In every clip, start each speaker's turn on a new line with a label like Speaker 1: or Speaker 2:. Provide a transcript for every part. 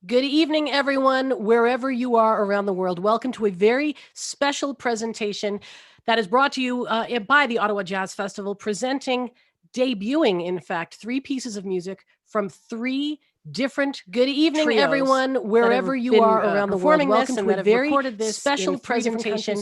Speaker 1: Good evening, everyone, wherever you are around the world. Welcome to a very special presentation that is brought to you by the Ottawa Jazz Festival, debuting, in fact, three pieces of music from three different good evening everyone wherever you are around the world. Welcome to a very special presentation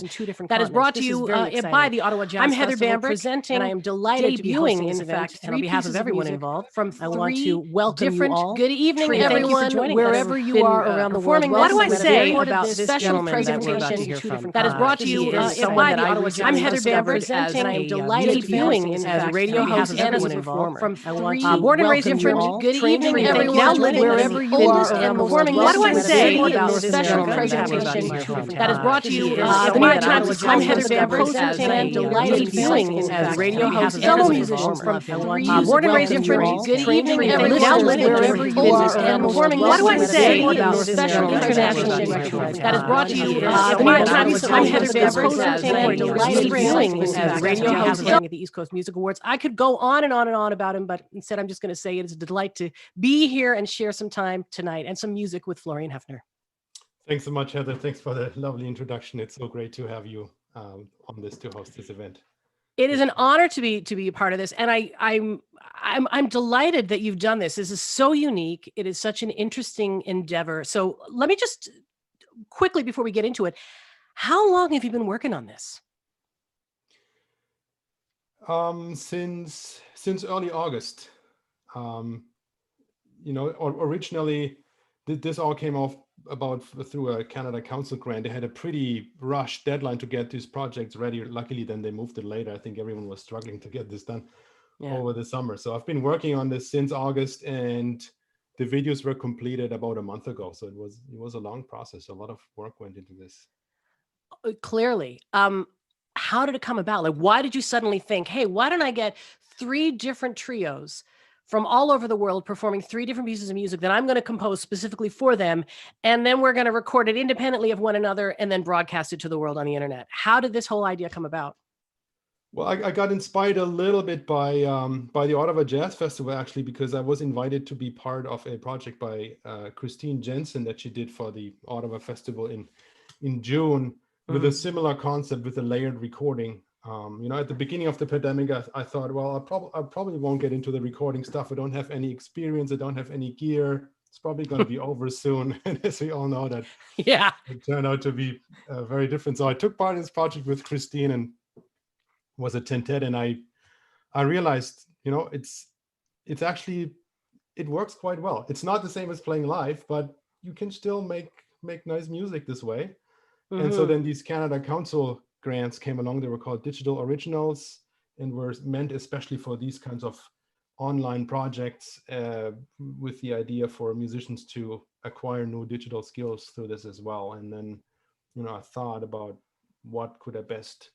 Speaker 1: that is brought to you by the Ottawa Jazz Festival. I'm Heather Bambrick, and I am delighted to be hosting this event, and on behalf of everyone involved, from three different good evening everyone wherever you are around the world. What do I say about this special presentation that is brought to you by the Ottawa Jazz? I'm Heather Bambrick, and I am delighted to be hosting this as a radio host and as a performer. From born and raised in different good evening everyone wherever you are and performing. What do I say about this special presentation that is brought to you by Times? I'm Heather Bambrick, and I'm delighted to be hosting this as a radio host fellow musicians from born and raised in different good evening everyone wherever you are and performing. What do I say about this special presentation that is brought to you by Times? I'm Heather Bambrick, and I'm delighted to be hosting this as a radio host at the East Coast Music Awards. I could go on and on and on about him, but instead I'm just going to say it is a delight to be here and share some time tonight and some music with Florian Hoefner.
Speaker 2: Thanks so much, Heather. Thanks for the lovely introduction. It's so great to have you on this to host this event.
Speaker 1: It is an honor to be a part of this, and I'm delighted that you've done this. This is so unique. It is such an interesting endeavor. So let me just quickly, before we get into it, how long have you been working on this?
Speaker 2: Since early August. Originally, this all came off through a Canada Council grant. They had a pretty rushed deadline to get these projects ready. Luckily, then they moved it later. I think everyone was struggling to get this done over the summer. So I've been working on this since August, and the videos were completed about a month ago. So it was a long process. A lot of work went into this.
Speaker 1: Clearly. How did it come about? Like, why did you suddenly think, hey, why don't I get three different trios from all over the world performing three different pieces of music that I'm going to compose specifically for them, and then we're going to record it independently of one another and then broadcast it to the world on the internet? How did this whole idea come about?
Speaker 2: Well, I got inspired a little bit by the Ottawa Jazz Festival, actually, because I was invited to be part of a project by Christine Jensen that she did for the Ottawa Festival in June with a similar concept, with a layered recording. At the beginning of the pandemic, I thought, well, I probably won't get into the recording stuff. I don't have any experience. I don't have any gear. It's probably going to be over soon. And as we all know, that it turned out to be very different. So I took part in this project with Christine and was a tentet. And I realized, it's actually, it works quite well. It's not the same as playing live, but you can still make nice music this way. And so then these Canada Council grants came along. They were called Digital Originals and were meant especially for these kinds of online projects with the idea for musicians to acquire new digital skills through this as well. And then, I thought about what could I best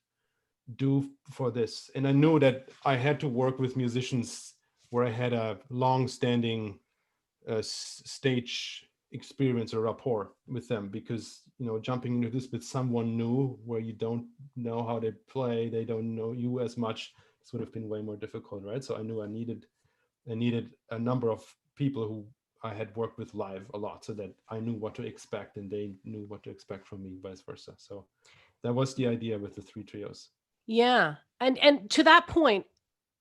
Speaker 2: do for this. And I knew that I had to work with musicians where I had a long-standing stage experience or rapport with them, because jumping into this with someone new where you don't know how they play, they don't know you as much, this would have been way more difficult, right? So I knew I needed a number of people who I had worked with live a lot, so that I knew what to expect and they knew what to expect from me, vice versa. So that was the idea with the three trios.
Speaker 1: Yeah. And to that point,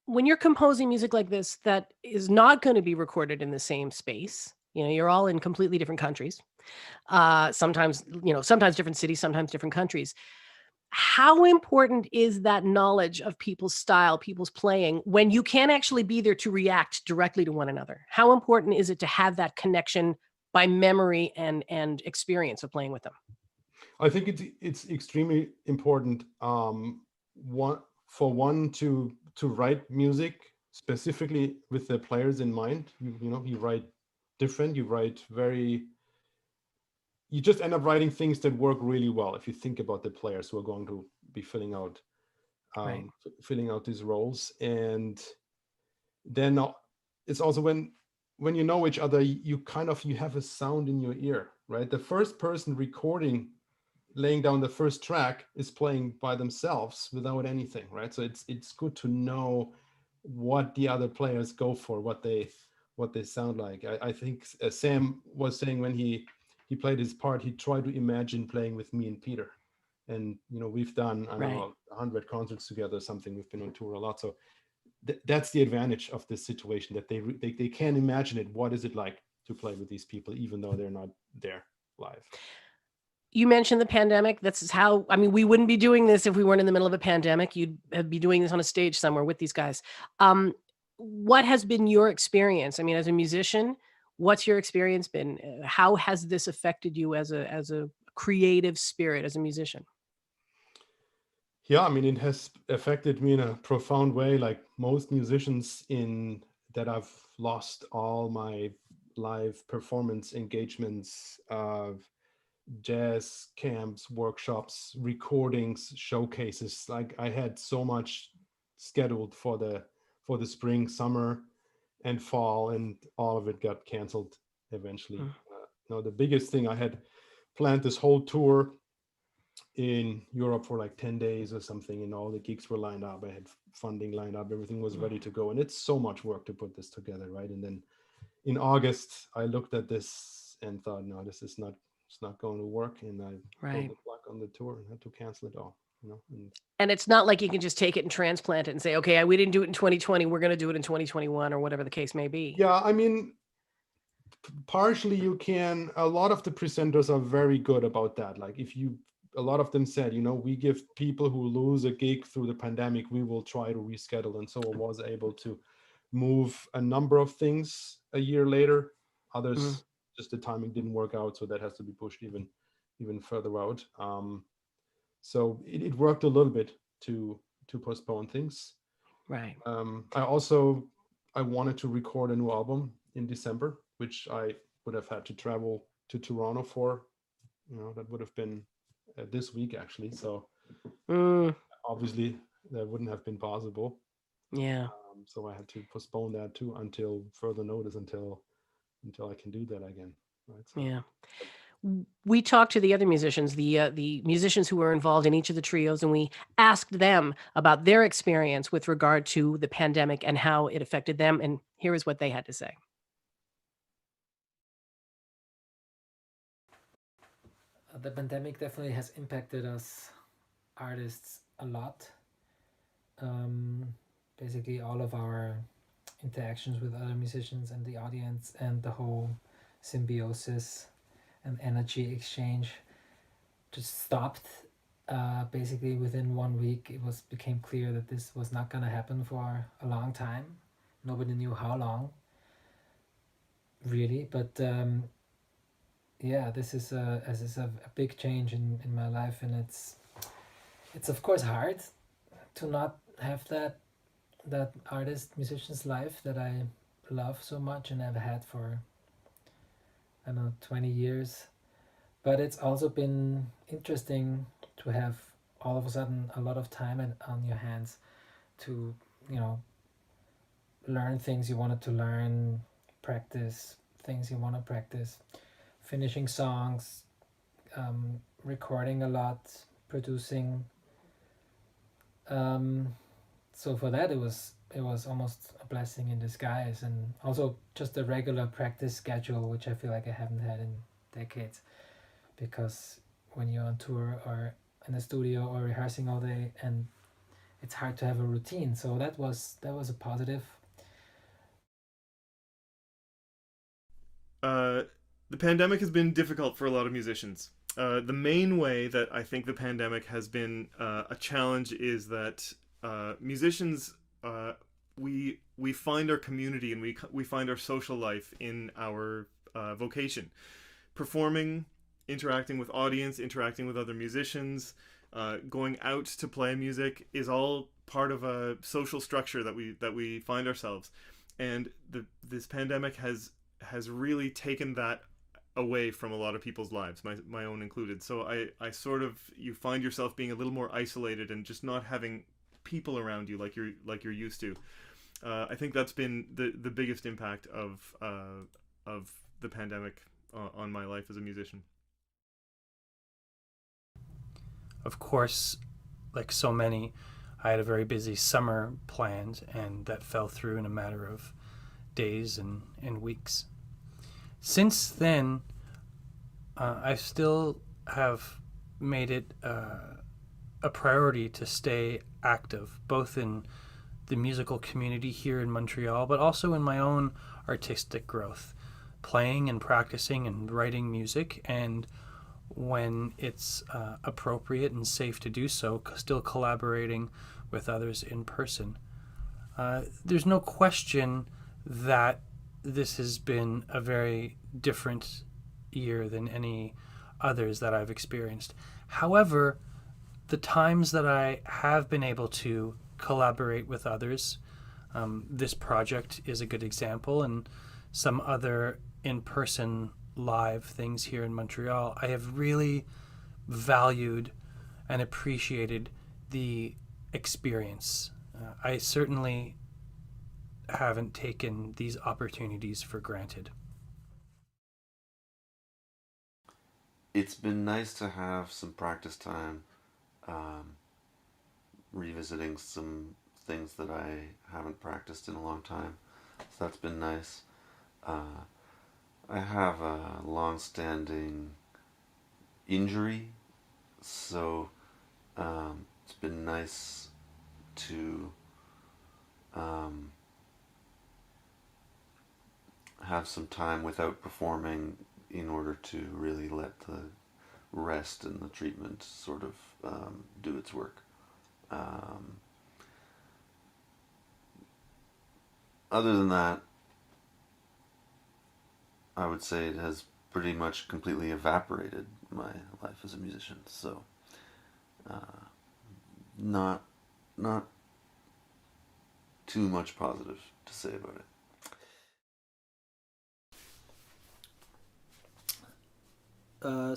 Speaker 1: when you're composing music like this that is not going to be recorded in the same space, you're all in completely different countries. Sometimes different cities, sometimes different countries. How important is that knowledge of people's style, people's playing, when you can't actually be there to react directly to one another? How important is it to have that connection by memory and experience of playing with them?
Speaker 2: I think it's extremely important. One to write music specifically with the players in mind. You write different. You just end up writing things that work really well if you think about the players who are going to be filling out these roles. And then it's also when you know each other, you have a sound in your ear, right? The first person laying down the first track is playing by themselves without anything, right? So it's good to know what the other players go for, what they what they sound like. I think Sam was saying when he played his part, he tried to imagine playing with me and Peter. And we've done, I don't
Speaker 1: Right.
Speaker 2: know, 100 concerts together or something. We've been on tour a lot, so that's the advantage of this situation, that they can imagine it. What is it like to play with these people, even though they're not there live?
Speaker 1: You mentioned the pandemic. That's how, I mean, we wouldn't be doing this if we weren't in the middle of a pandemic. You'd be doing this on a stage somewhere with these guys. What has been your experience? I mean, as a musician, what's your experience been? How has this affected you as a creative spirit, as a musician?
Speaker 2: Yeah, I mean, it has affected me in a profound way, like most musicians, in that I've lost all my live performance engagements, jazz camps, workshops, recordings, showcases. Like, I had so much scheduled for the spring, summer, and fall, and all of it got canceled eventually.
Speaker 1: Mm.
Speaker 2: The biggest thing, I had planned this whole tour in Europe for like 10 days or something, and all the gigs were lined up. I had funding lined up, everything was ready to go, and it's so much work to put this together, right? And then in August, I looked at this and thought, no, this is not, it's not going to work, and I pulled
Speaker 1: Right.
Speaker 2: the plug on the tour and had to cancel it all.
Speaker 1: And it's not like you can just take it and transplant it and say, okay, we didn't do it in 2020. We're going to do it in 2021 or whatever the case may be.
Speaker 2: Yeah, I mean, partially you can. A lot of the presenters are very good about that. Like, if you, a lot of them said, we give people who lose a gig through the pandemic, we will try to reschedule. And so I was able to move a number of things a year later.
Speaker 1: Mm.
Speaker 2: Others, just the timing didn't work out, so that has to be pushed even further out. So it worked a little bit to postpone things.
Speaker 1: Right.
Speaker 2: I wanted to record a new album in December, which I would have had to travel to Toronto for. That would have been this week, actually. So
Speaker 1: Mm.
Speaker 2: obviously that wouldn't have been possible.
Speaker 1: Yeah.
Speaker 2: So I had to postpone that too until further notice, until I can do that again. Right. So
Speaker 1: Yeah. We talked to the other musicians, the musicians who were involved in each of the trios, and we asked them about their experience with regard to the pandemic and how it affected them. And here is what they had to say.
Speaker 3: The pandemic definitely has impacted us artists a lot. Basically, all of our interactions with other musicians and the audience, and the whole symbiosis and energy exchange just stopped. Basically, within 1 week, became clear that this was not going to happen for a long time. Nobody knew how long, really, but yeah, this is a big change in my life, and it's of course hard to not have that artist musician's life that I love so much and have had for, I don't know, 20 years. But it's also been interesting to have all of a sudden a lot of time on your hands to, learn things you wanted to learn, practice things you want to practice, finishing songs, recording a lot, producing. So for that, it was almost a blessing in disguise, and also just a regular practice schedule, which I feel like I haven't had in decades, because when you're on tour or in the studio or rehearsing all day, and it's hard to have a routine. So that was a positive.
Speaker 4: The pandemic has been difficult for a lot of musicians. The main way that I think the pandemic has been a challenge is that musicians, we find our community, and we find our social life in our vocation, performing, interacting with audience, interacting with other musicians, going out to play music is all part of a social structure that we find ourselves, and this pandemic has really taken that away from a lot of people's lives, my own included. So I sort of, you find yourself being a little more isolated and just not having people around you like you're used to. I think that's been the biggest impact of the pandemic on my life as a musician.
Speaker 5: Of course, like so many, I had a very busy summer planned, and that fell through in a matter of days and weeks. Since then, I still have made it a priority to stay active, both in the musical community here in Montreal, but also in my own artistic growth, playing and practicing and writing music, and when it's appropriate and safe to do so, still collaborating with others in person. There's no question that this has been a very different year than any others that I've experienced. However, the times that I have been able to collaborate with others, this project is a good example, and some other in-person live things here in Montreal, I have really valued and appreciated the experience. I certainly haven't taken these opportunities for granted.
Speaker 6: It's been nice to have some practice time, um, revisiting some things that I haven't practiced in a long time. So that's been nice. Uh, I have a long-standing injury, so it's been nice to um, have some time without performing in order to really let the rest and the treatment sort of do its work. Um, Other than that, I would say it has pretty much completely evaporated my life as a musician. So, uh, not not too much positive to say about it.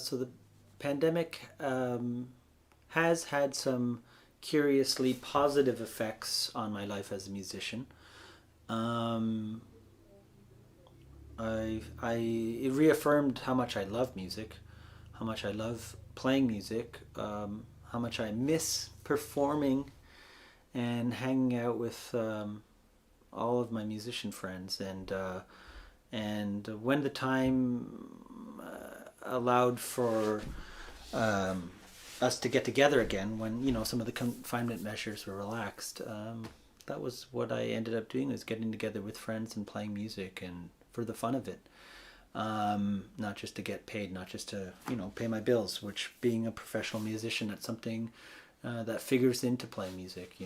Speaker 7: So the pandemic has had some curiously positive effects on my life as a musician. Um, it reaffirmed how much I love music, how much I love playing music, how much I miss performing and hanging out with all of my musician friends, and when the time allowed for us to get together again, when some of the confinement measures were relaxed, that was what I ended up doing, was getting together with friends and playing music, and for the fun of it, not just to get paid, not just to pay my bills, which, being a professional musician, that's something that figures into playing music,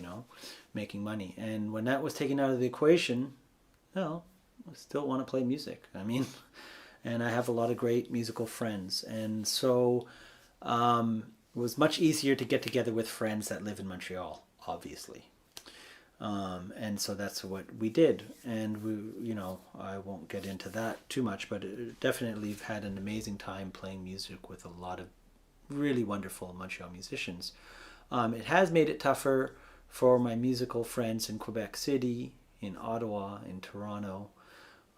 Speaker 7: making money. And when that was taken out of the equation, well, I still want to play music. I mean, and I have a lot of great musical friends, and so it was much easier to get together with friends that live in Montreal, obviously. And so that's what we did, and I won't get into that too much, but definitely have had an amazing time playing music with a lot of really wonderful Montreal musicians. It has made it tougher for my musical friends in Quebec City, in Ottawa, in Toronto,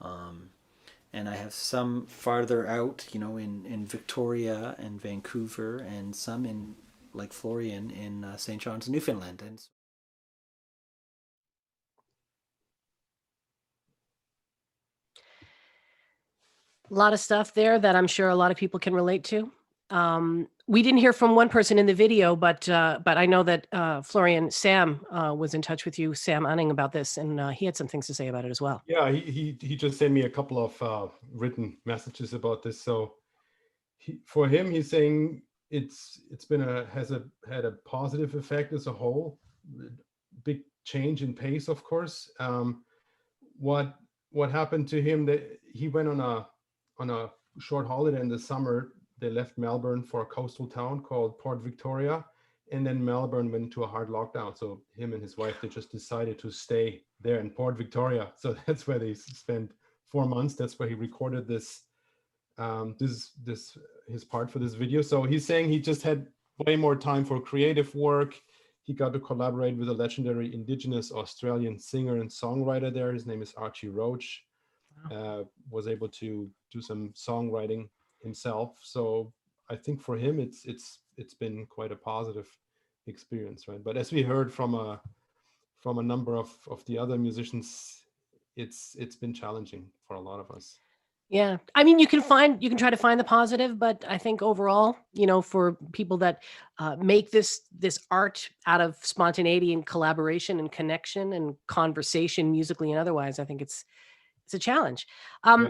Speaker 7: and I have some farther out, in Victoria and Vancouver, and some in, like Florian, in St. John's, Newfoundland. And
Speaker 1: A lot of stuff there that I'm sure a lot of people can relate to. We didn't hear from one person in the video, but I know that Florian, Sam, was in touch with you, Sam Unning, about this, and he had some things to say about it as well.
Speaker 2: Yeah, he just sent me a couple of written messages about this. So for him, he's saying it's been had a positive effect as a whole. Big change in pace, of course. What happened to him, that he went on a short holiday in the summer. They left Melbourne for a coastal town called Port Victoria, and then Melbourne went into a hard lockdown. So him and his wife, they just decided to stay there in Port Victoria. So that's where they spent 4 months. That's where he recorded this his part for this video. So he's saying he just had way more time for creative work. He got to collaborate with a legendary Indigenous Australian singer and songwriter there. His name is Archie Roach. Was able to do some songwriting himself. So I think for him, it's been quite a positive experience, right? But as we heard from a number of the other musicians, it's been challenging for a lot of us.
Speaker 1: Yeah. I mean, you can try to find the positive, but I think overall, for people that make this art out of spontaneity and collaboration and connection and conversation, musically and otherwise, I think it's a challenge.
Speaker 2: Yeah.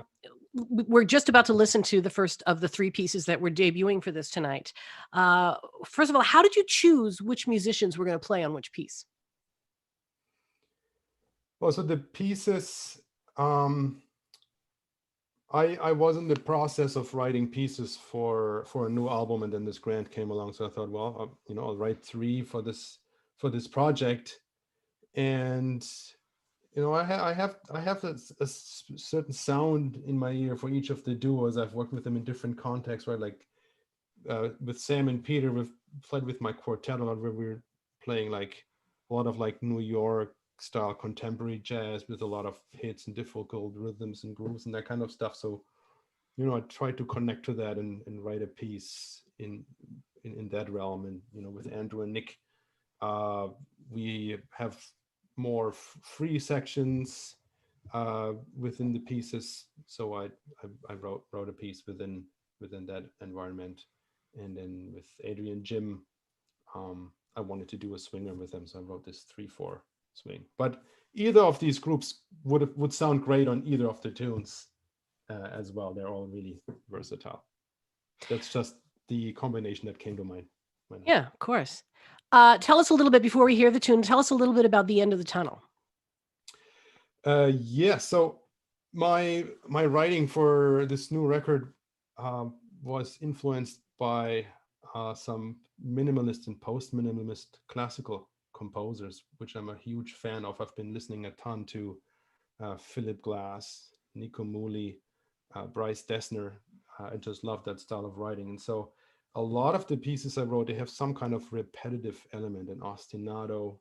Speaker 1: We're just about to listen to the first of the three pieces that we're debuting for this tonight. First of all, how did you choose which musicians were going to play on which piece?
Speaker 2: Well, so the pieces, I was in the process of writing pieces for a new album, and then this grant came along. So I thought, well, I'll write three for this project, and I have a certain sound in my ear for each of the duos. I've worked with them in different contexts, right? Like with Sam and Peter, we've played with my quartet a lot, where we're playing like a lot of like New York style contemporary jazz with a lot of hits and difficult rhythms and grooves and that kind of stuff. So I try to connect to that and write a piece in that realm. And with Andrew and Nick, we have more free sections within the pieces. So I wrote a piece within that environment. And then with Adrian, Jim, I wanted to do a swinger with them, so I wrote this 3/4 swing. But either of these groups would sound great on either of the tunes as well. They're all really versatile. That's just the combination that came to mind.
Speaker 1: Yeah, of course. Tell us a little bit, before we hear the tune, tell us a little bit about The End of the Tunnel.
Speaker 2: Yeah, so my writing for this new record was influenced by some minimalist and post-minimalist classical composers, which I'm a huge fan of. I've been listening a ton to Philip Glass, Nico Muhly, Bryce Dessner. I just love that style of writing. And so a lot of the pieces I wrote, they have some kind of repetitive element, an ostinato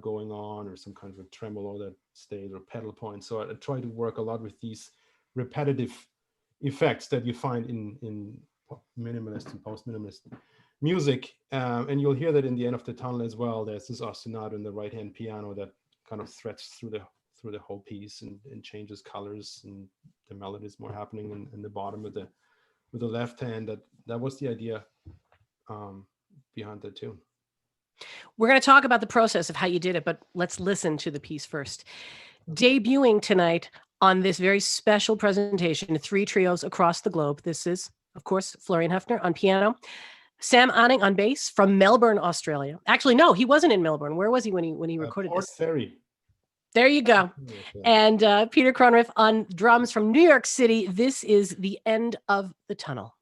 Speaker 2: going on, or some kind of a tremolo that stays, or pedal point. So I try to work a lot with these repetitive effects that you find in minimalist and post-minimalist music, and you'll hear that in The End of the Tunnel as well. There's this ostinato in the right-hand piano that kind of threads through the whole piece and changes colors, and the melody is more happening in the bottom with the left hand. That was the idea behind the tune.
Speaker 1: We're going to talk about the process of how you did it, but let's listen to the piece first. Debuting tonight on this very special presentation, three trios across the globe. This is, of course, Florian Hoefner on piano, Sam Anning on bass from Melbourne, Australia. Actually, no, he wasn't in Melbourne. Where was he when he recorded
Speaker 2: Port
Speaker 1: this?
Speaker 2: Ferry.
Speaker 1: There you go. And Peter Kronreif on drums from New York City. This is The End of the Tunnel.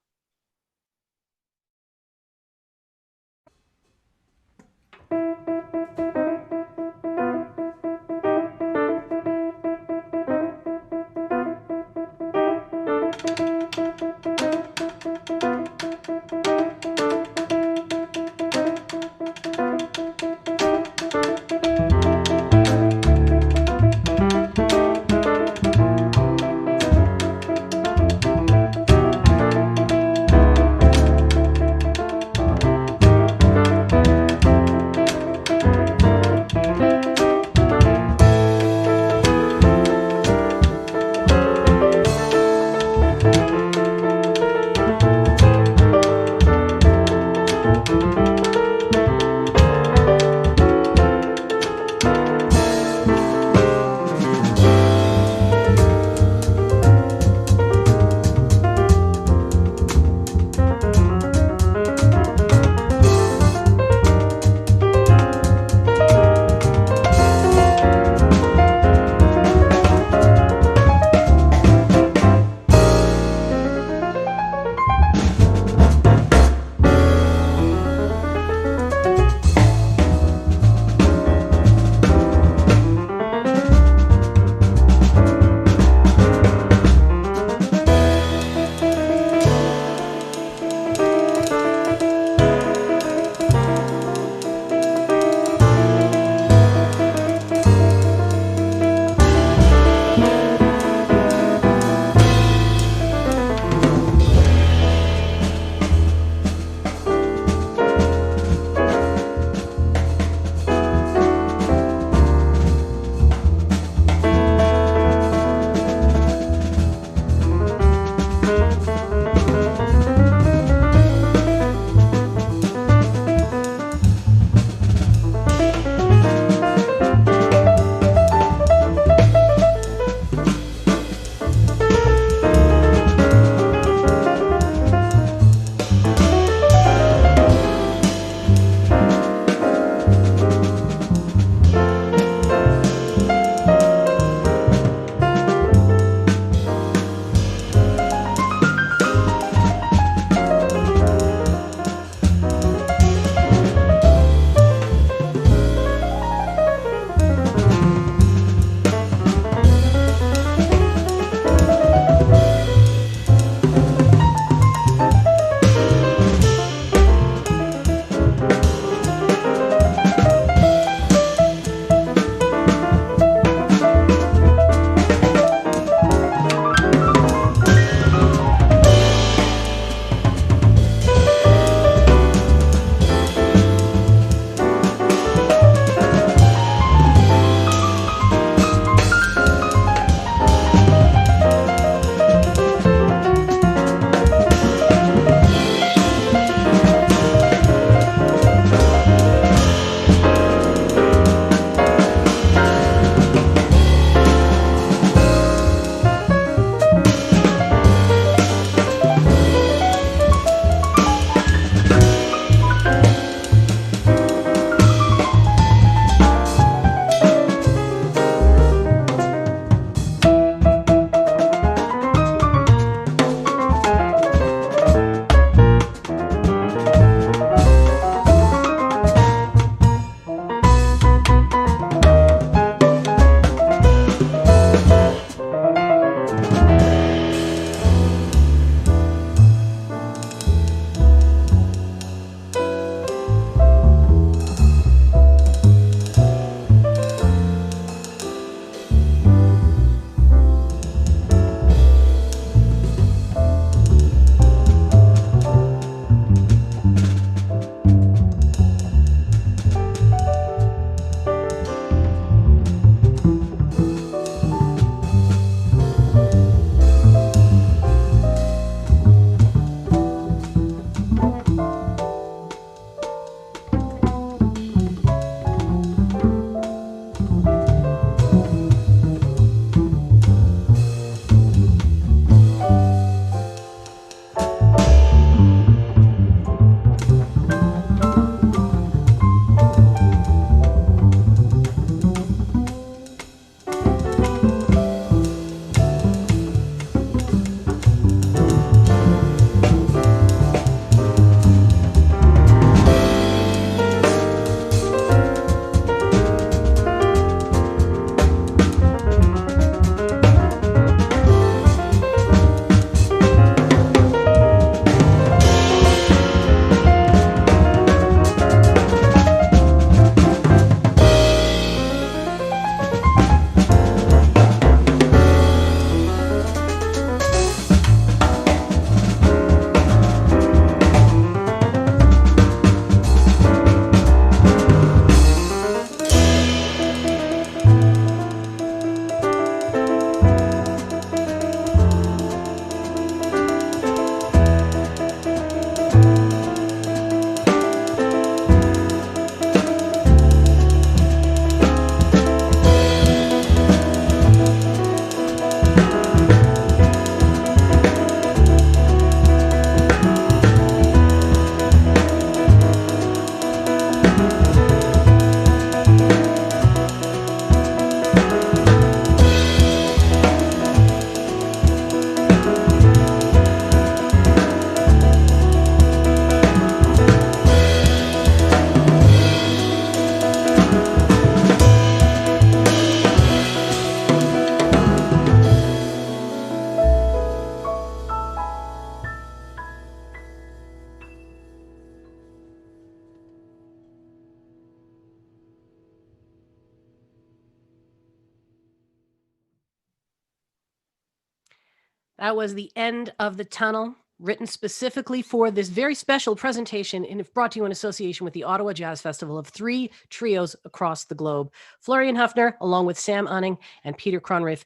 Speaker 1: That was The End of the Tunnel, written specifically for this very special presentation and it's brought to you in association with the Ottawa Jazz Festival of 3 trios across the globe. Florian Hoefner, along with Sam Unning and Peter Kronreif.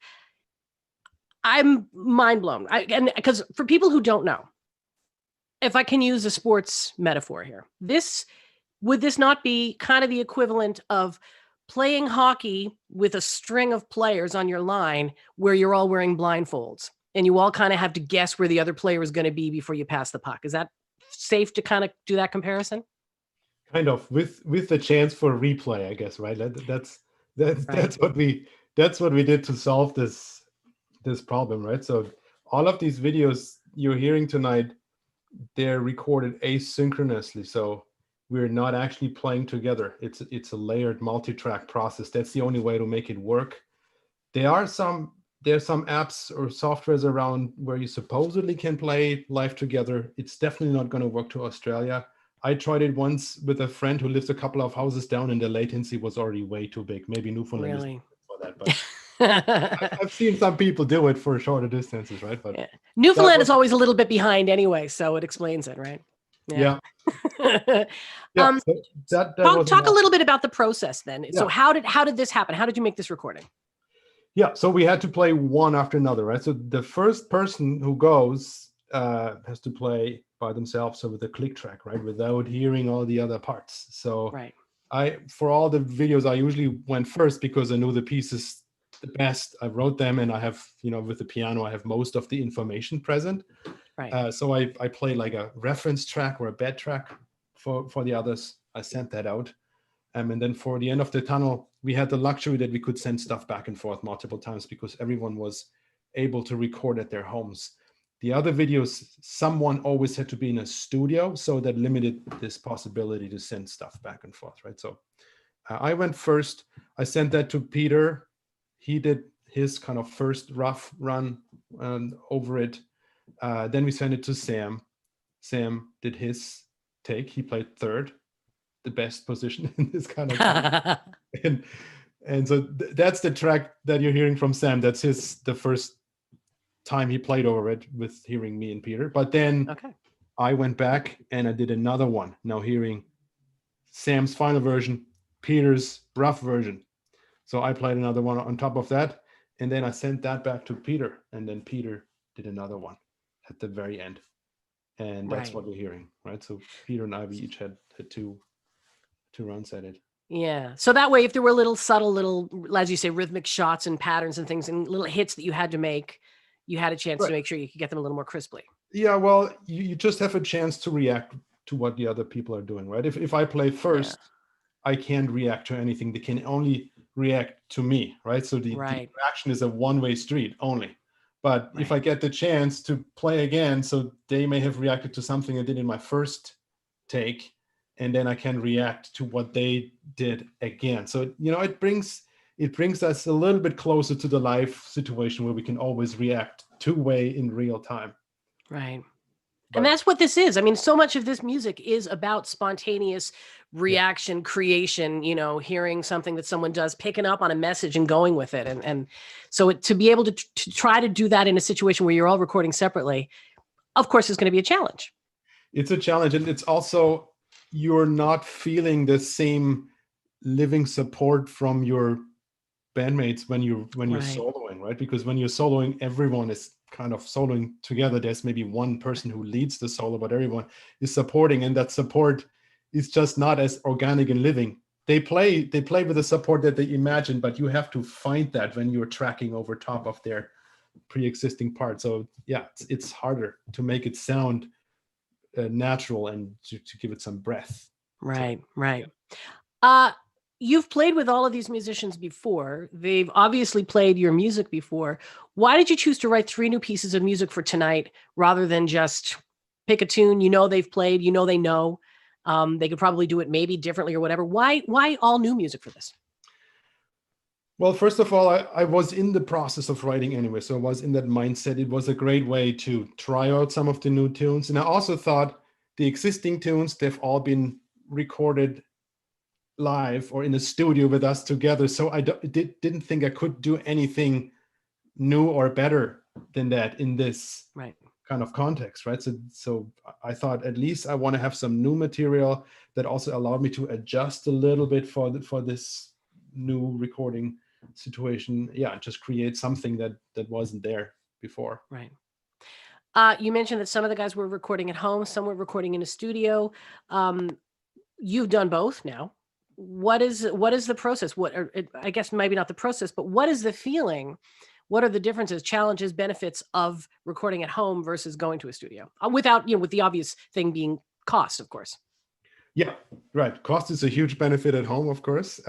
Speaker 1: I'm mind blown. And because for people who don't know, if I can use a sports metaphor here, would this not be kind of the equivalent of playing hockey with a string of players on your line where you're all wearing blindfolds and you all kind of have to guess where the other player is going to be before you pass the puck? Is that safe to kind of do that comparison?
Speaker 2: Kind of, with the chance for replay, I guess, right? That's what we did to solve this problem, right? So all of these videos you're hearing tonight, they're recorded asynchronously, so we're not actually playing together. It's a layered multi-track process. That's the only way to make it work. There's some apps or softwares around where you supposedly can play live together. It's definitely not going to work to Australia. I tried it once with a friend who lives a couple of houses down, and the latency was already way too big. Maybe Newfoundland is for that, but I've seen some people do it for shorter distances, right? But
Speaker 1: Newfoundland is always a little bit behind anyway, so it explains it, right?
Speaker 2: Yeah.
Speaker 1: So talk a little bit about the process then. Yeah. So how did this happen? How did you make this recording?
Speaker 2: Yeah, so we had to play one after another, right? So the first person who goes has to play by themselves, so with a click track, right, without hearing all the other parts. So for all the videos, I usually went first because I knew the pieces the best. I wrote them, and I have, with the piano, I have most of the information present. Right. So I play like a reference track or a bed track for the others. I sent that out. And then for the End of the Tunnel, we had the luxury that we could send stuff back and forth multiple times because everyone was able to record at their homes. The other videos, someone always had to be in a studio, so that limited this possibility to send stuff back and forth, right? So I went first. I sent that to Peter. He did his kind of first rough run over it. Then we sent it to Sam. Sam did his take. He played third, the best position in this kind of thing. and so that's the track that you're hearing from Sam. That's the first time he played over it with hearing me and Peter. But then I went back and I did another one. Now hearing Sam's final version, Peter's rough version. So I played another one on top of that. And then I sent that back to Peter. And then Peter did another one at the very end. And that's what we're hearing, right? So Peter and I, we each had two runs at it.
Speaker 1: Yeah. So that way, if there were subtle, as you say, rhythmic shots and patterns and things and little hits that you had to make, you had a chance to make sure you could get them a little more crisply.
Speaker 2: Yeah, well, you just have a chance to react to what the other people are doing, right? If I play first, I can't react to anything. They can only react to me, right? So the reaction is a one-way street only. But if I get the chance to play again, so they may have reacted to something I did in my first take, and then I can react to what they did again. So, it brings us a little bit closer to the live situation where we can always react two-way in real time.
Speaker 1: Right. And that's what this is. I mean, so much of this music is about spontaneous reaction, creation, hearing something that someone does, picking up on a message and going with it. And so to be able to try to do that in a situation where you're all recording separately, of course, is going to be a challenge.
Speaker 2: It's a challenge. And it's also, you're not feeling the same living support from your bandmates when you're soloing, right? Because when you're soloing, everyone is kind of soloing together. There's maybe one person who leads the solo, but everyone is supporting, and that support is just not as organic and living. They play with the support that they imagine, but you have to find that when you're tracking over top of their pre-existing part. So yeah, it's harder to make it sound natural and to give it some breath.
Speaker 1: Right. You've played with all of these musicians before. They've obviously played your music before. Why did you choose to write 3 new pieces of music for tonight rather than just pick a tune they've played, they know? They could probably do it maybe differently or whatever. Why all new music for this?
Speaker 2: Well, first of all, I was in the process of writing anyway, so I was in that mindset. It was a great way to try out some of the new tunes. And I also thought the existing tunes, they've all been recorded live or in a studio with us together. So I didn't think I could do anything new or better than that in this
Speaker 1: Right.
Speaker 2: kind of context, right? So I thought at least I want to have some new material that also allowed me to adjust a little bit for this new recording situation. Yeah, just create something that wasn't there before.
Speaker 1: Right. You mentioned that some of the guys were recording at home, some were recording in a studio. You've done both now. What is the process? I guess maybe not the process, but what is the feeling? What are the differences, challenges, benefits of recording at home versus going to a studio? Without, with the obvious thing being cost, of course.
Speaker 2: Yeah, right. Cost is a huge benefit at home, of course.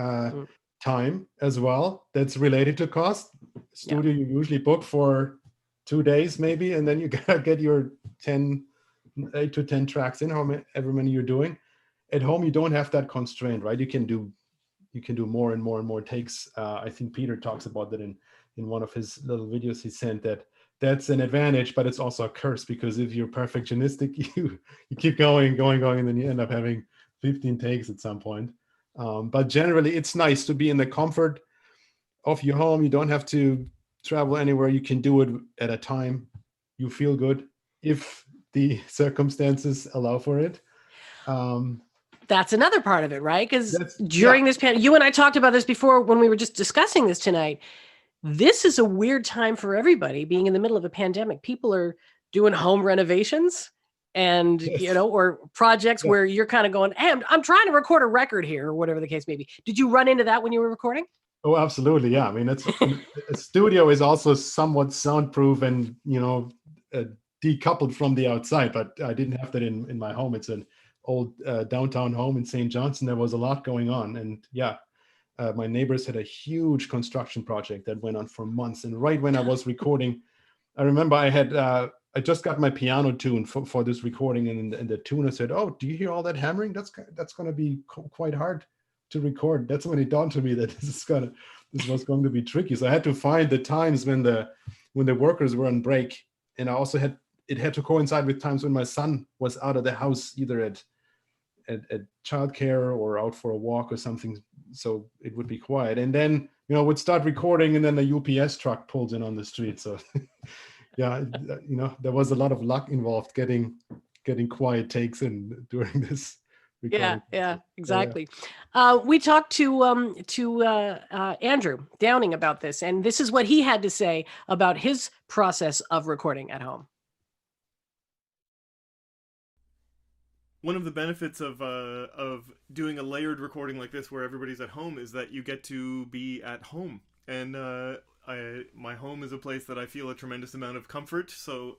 Speaker 2: Time as well. That's related to cost. Studio you usually book for 2 days maybe, and then you gotta get your 8 to 10 tracks in, however many you're doing. At home, you don't have that constraint, right? You can do more and more and more takes. I think Peter talks about that in one of his little videos he sent, that's an advantage, but it's also a curse, because if you're perfectionistic, you keep going, and then you end up having 15 takes at some point. But generally, it's nice to be in the comfort of your home. You don't have to travel anywhere. You can do it at a time you feel good, if the circumstances allow for it.
Speaker 1: That's another part of it, right? Because during this pandemic, you and I talked about this before when we were just discussing this tonight. This is a weird time for everybody, being in the middle of a pandemic. People are doing home renovations and, or projects where you're kind of going, hey, I'm trying to record a record here, or whatever the case may be. Did you run into that when you were recording?
Speaker 2: Oh, absolutely. Yeah. I mean, a studio is also somewhat soundproof and, decoupled from the outside, but I didn't have that in my home. It's an old downtown home in St. Johnson. There was a lot going on. And my neighbors had a huge construction project that went on for months. And right when I was recording, I remember I just got my piano tuned for this recording, and the tuner said, "Oh, do you hear all that hammering? That's going to be quite hard to record." That's when it dawned to me that this was going to be tricky. So I had to find the times when the workers were on break, and I also had to coincide with times when my son was out of the house, either at childcare or out for a walk or something, so it would be quiet. And then would start recording, and then the UPS truck pulls in on the street. So there was a lot of luck involved getting quiet takes in during this recording.
Speaker 1: Yeah, exactly. We talked to Andrew Downing about this, and this is what he had to say about his process of recording at home.
Speaker 4: One of the benefits of doing a layered recording like this, where everybody's at home, is that you get to be at home. And my home is a place that I feel a tremendous amount of comfort. So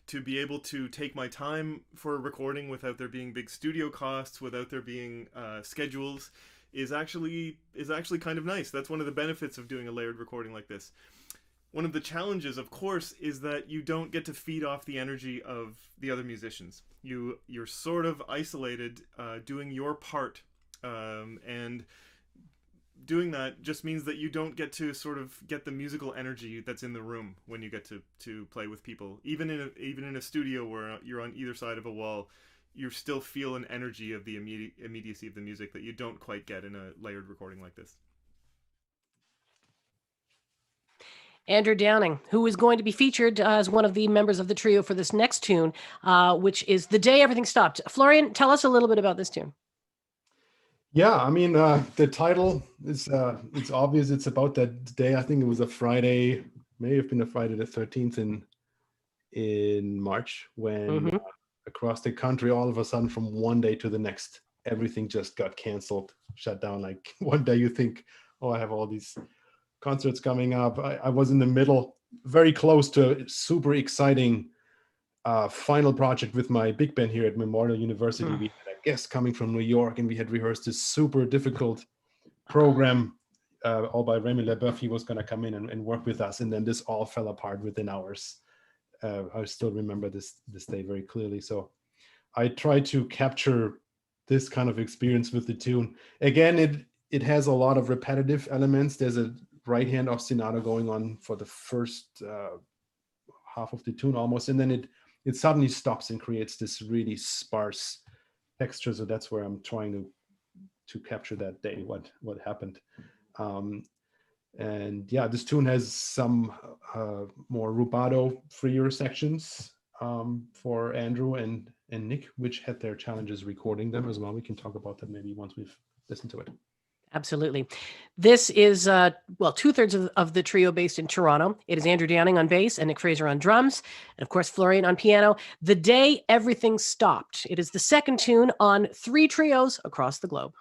Speaker 4: to be able to take my time for recording without there being big studio costs, without there being schedules, is actually kind of nice. That's one of the benefits of doing a layered recording like this. One of the challenges, of course, is that you don't get to feed off the energy of the other musicians. You're sort of isolated, doing your part, and doing that just means that you don't get to sort of get the musical energy that's in the room when you get to play with people. Even in a studio where you're on either side of a wall, you still feel an energy of the immediacy of the music that you don't quite get in a layered recording like this.
Speaker 1: Andrew Downing, who is going to be featured as one of the members of the trio for this next tune, which is The Day Everything Stopped. Florian, tell us a little bit about this tune.
Speaker 2: Yeah, I mean, the title is it's obvious. It's about that day. I think it was a Friday, may have been a Friday the 13th in March, when across the country, all of a sudden, from one day to the next, everything just got canceled, shut down. Like one day you think, oh, I have all these concerts coming up. I was in the middle, very close to a super exciting final project with my big band here at Memorial University. We had a guest coming from New York, and we had rehearsed this super difficult program all by Remy LeBeouf. He was going to come in and work with us, and then this all fell apart within hours. I still remember this day very clearly. So I tried to capture this kind of experience with the tune. Again, it has a lot of repetitive elements. There's a right hand ostinato going on for the first half of the tune almost, and then it suddenly stops and creates this really sparse texture. So that's where I'm trying to capture that day, what happened. And yeah, this tune has some more rubato, freer sections for Andrew and Nick, which had their challenges recording them as well. We can talk about that maybe once we've listened to it.
Speaker 1: Absolutely. This is, well, 2/3 of the trio based in Toronto. It is Andrew Downing on bass and Nick Fraser on drums, and of course, Florian on piano. The Day Everything Stopped. It is the second tune on 3 trios across the globe.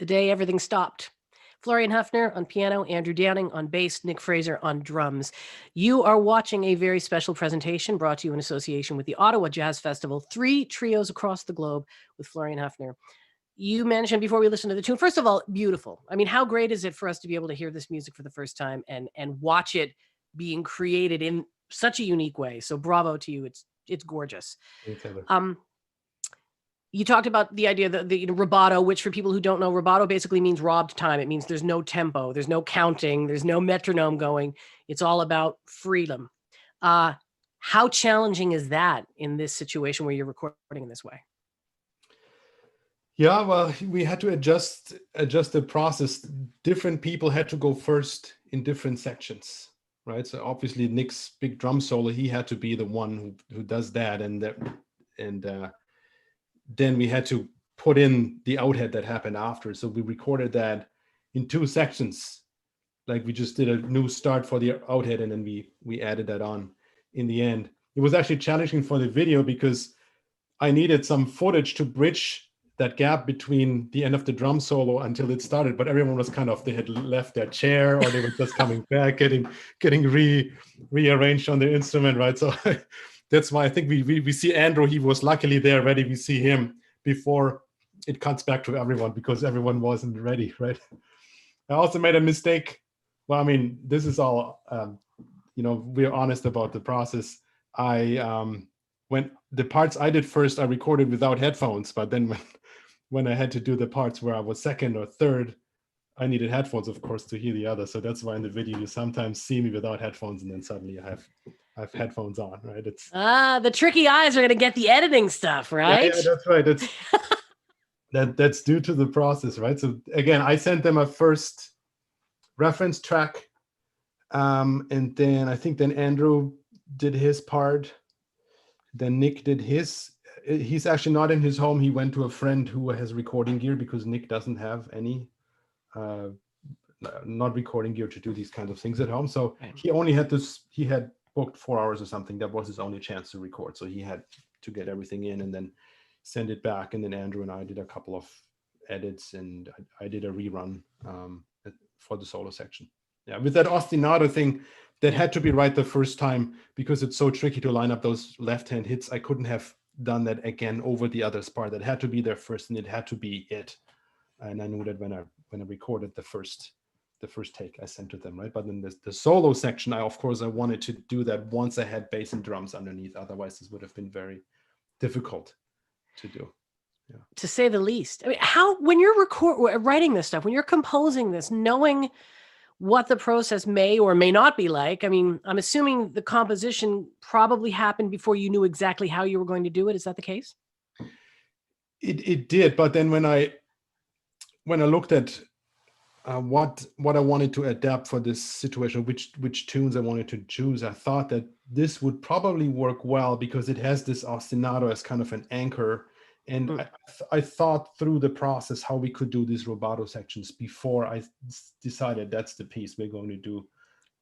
Speaker 1: the day everything stopped. Florian Hoefner on piano, Andrew Downing on bass, Nick Fraser on drums. You are watching a very special presentation brought to you in association with the Ottawa Jazz Festival, 3 trios across the globe with Florian Hoefner. You mentioned before we listened to the tune, first of all, beautiful. I mean, how great is it for us to be able to hear this music for the first time and watch it being created in such a unique way? So bravo to you. It's gorgeous.
Speaker 2: Thanks, Heather.
Speaker 1: You talked about the idea that the rubato, which for people who don't know, rubato basically means robbed time. It means there's no tempo, there's no counting, there's no metronome going. It's all about freedom. How challenging is that in this situation where you're recording in this way?
Speaker 2: Yeah, well, we had to adjust the process. Different people had to go first in different sections, right? So obviously Nick's big drum solo, he had to be the one who does that, and then we had to put in the outhead that happened after. So we recorded that in 2 sections. Like we just did a new start for the outhead, and then we added that on in the end. It was actually challenging for the video because I needed some footage to bridge that gap between the end of the drum solo until it started, but everyone was they had left their chair, or they were just coming back, getting rearranged on the instrument, right? So that's why I think we see Andrew, he was luckily there ready. We see him before it cuts back to everyone because everyone wasn't ready, right? I also made a mistake. Well, I mean, this is all, we're honest about the process. When the parts I did first, I recorded without headphones, but then when I had to do the parts where I was second or third, I needed headphones, of course, to hear the other. So that's why in the video you sometimes see me without headphones, and then suddenly I have headphones on, right? It's
Speaker 1: the tricky eyes are going to get the editing stuff, right?
Speaker 2: Yeah, that's right. It's that's due to the process, right? So again, I sent them a first reference track, and then I think Andrew did his part. Then Nick did his. He's actually not in his home. He went to a friend who has recording gear because Nick doesn't have any not recording gear to do these kinds of things at home. So he only had he had booked 4 hours or something. That was his only chance to record. So he had to get everything in and then send it back. And then Andrew and I did a couple of edits, and I did a rerun for the solo section. Yeah, with that ostinato thing, that had to be right the first time because it's so tricky to line up those left-hand hits. I couldn't have done that again over the other's part. That had to be there first, and it had to be it. And I knew that when I recorded the first take, I sent to them, right? But then the solo section, I wanted to do that once I had bass and drums underneath. Otherwise, this would have been very difficult to do. Yeah.
Speaker 1: To say the least. I mean, when you're writing this stuff, when you're composing this, knowing what the process may or may not be like. I mean, I'm assuming the composition probably happened before you knew exactly how you were going to do it. Is that the case?
Speaker 2: It did, but then when I looked at what I wanted to adapt for this situation, which tunes I wanted to choose, I thought that this would probably work well because it has this ostinato as kind of an anchor. And I thought through the process how we could do these rubato sections before I decided that's the piece we're going to do.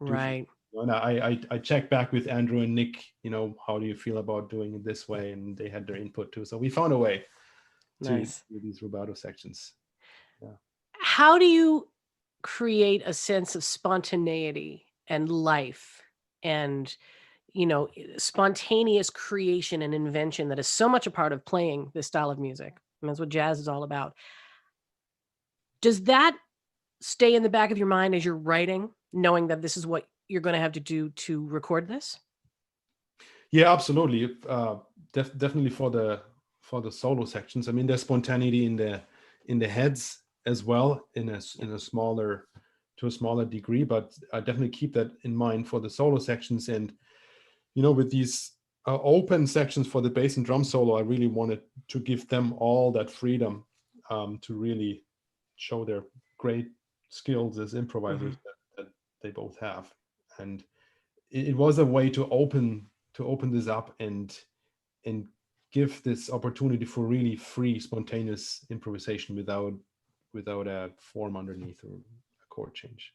Speaker 1: Right.
Speaker 2: And I checked back with Andrew and Nick, how do you feel about doing it this way? And they had their input too. So we found a way to do these rubato sections. Yeah.
Speaker 1: How do you create a sense of spontaneity and life and spontaneous creation and invention that is so much a part of playing this style of music? And that's what jazz is all about. Does that stay in the back of your mind as you're writing, knowing that this is what you're going to have to do to record this?
Speaker 2: Yeah, absolutely. Definitely for the solo sections. I mean, there's spontaneity in the heads as well, to a smaller degree, but I definitely keep that in mind for the solo sections. And with these open sections for the bass and drum solo, I really wanted to give them all that freedom to really show their great skills as improvisers that they both have. And it was a way to open this up and give this opportunity for really free, spontaneous improvisation without a form underneath or a chord change.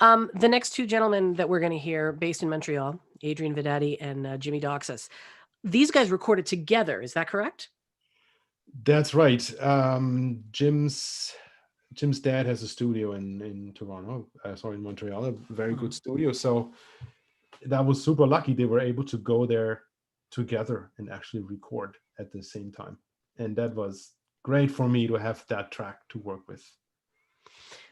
Speaker 1: The next 2 gentlemen that we're going to hear, based in Montreal, Adrian Vedady and Jimmy Doxas, these guys recorded together. Is that correct?
Speaker 2: That's right. Jim's dad has a studio in Toronto, sorry, in Montreal, a very good studio. So that was super lucky. They were able to go there together and actually record at the same time. And that was great for me to have that track to work with.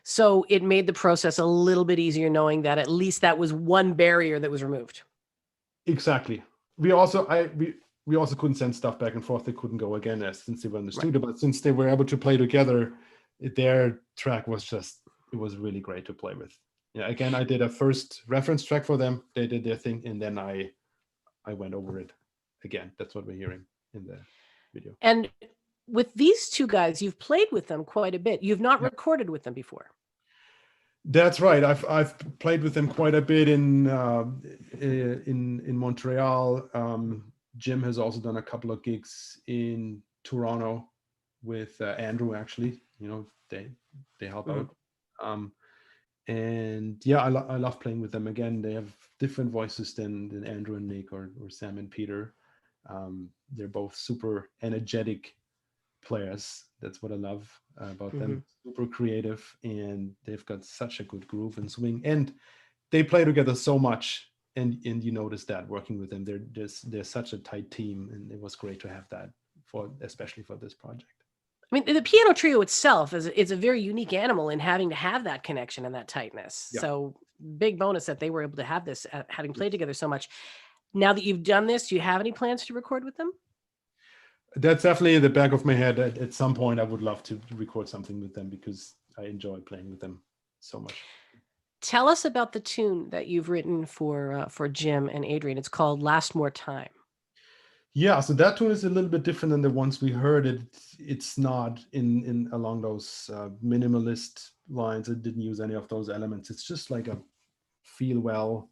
Speaker 1: So it made the process a little bit easier knowing that at least that was one barrier that was removed.
Speaker 2: Exactly. We also couldn't send stuff back and forth. They couldn't go again since they were in the studio. But since they were able to play together, their track was it was really great to play with. Yeah, again, I did a first reference track for them. They did their thing, and then I went over it again. That's what we're hearing in the video.
Speaker 1: And with these two guys, you've played with them quite a bit. You've not recorded with them before.
Speaker 2: That's right. I've played with them quite a bit in Montreal. Jim has also done a couple of gigs in Toronto with Andrew. Actually, they help out. And yeah, I love playing with them. Again, they have different voices than Andrew and Nick or Sam and Peter. They're both super energetic players. That's what I love about them. Super creative, and they've got such a good groove and swing, and they play together so much. And you notice that working with them, they're such a tight team, and it was great to have that especially for this project.
Speaker 1: I mean, the piano trio itself is a very unique animal in having to have that connection and that tightness.
Speaker 2: Yeah.
Speaker 1: So big bonus that they were able to have this, having played together so much. Now that you've done this, do you have any plans to record with them?
Speaker 2: That's definitely in the back of my head. At some point, I would love to record something with them because I enjoy playing with them so much.
Speaker 1: Tell us about the tune that you've written for Jim and Adrian. It's called "Last More Time."
Speaker 2: Yeah, so that tune is a little bit different than the ones we heard. It's not in along those minimalist lines. It didn't use any of those elements. It's just like a feel well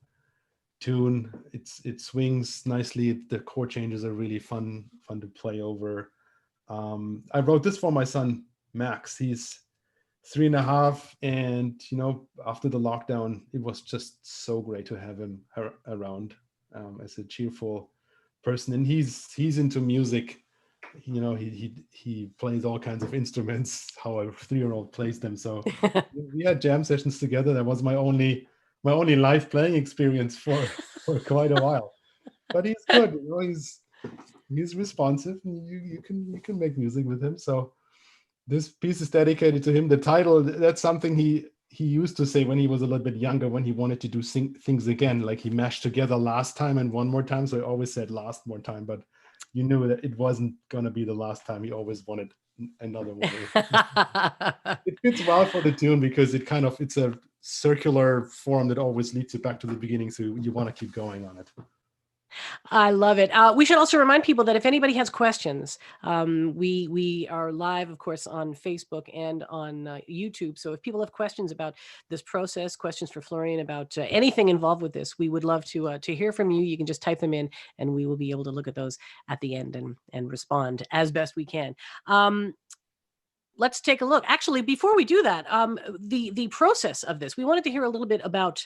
Speaker 2: tune. It swings nicely. The chord changes are really fun to play over. I wrote this for my son Max. He's 3.5, and after the lockdown, it was just so great to have him around as a cheerful person. And he's into music. He plays all kinds of instruments, how a 3-year-old plays them. So we had jam sessions together. That was my only live playing experience for quite a while. But he's good. He's responsive, and you can make music with him. So this piece is dedicated to him. The title, that's something he used to say when he was a little bit younger, when he wanted to do things again, like he mashed together last time and one more time. So he always said last more time, but you knew that it wasn't going to be the last time. He always wanted another one. It fits well for the tune because it's a circular form that always leads you back to the beginning. So you want to keep going on it.
Speaker 1: I love it. We should also remind people that if anybody has questions, we are live, of course, on Facebook and on YouTube. So if people have questions about this process, questions for Florian about anything involved with this, we would love to hear from you. You can just type them in, and we will be able to look at those at the end and respond as best we can. Let's take a look. Actually, before we do that, the process of this, we wanted to hear a little bit about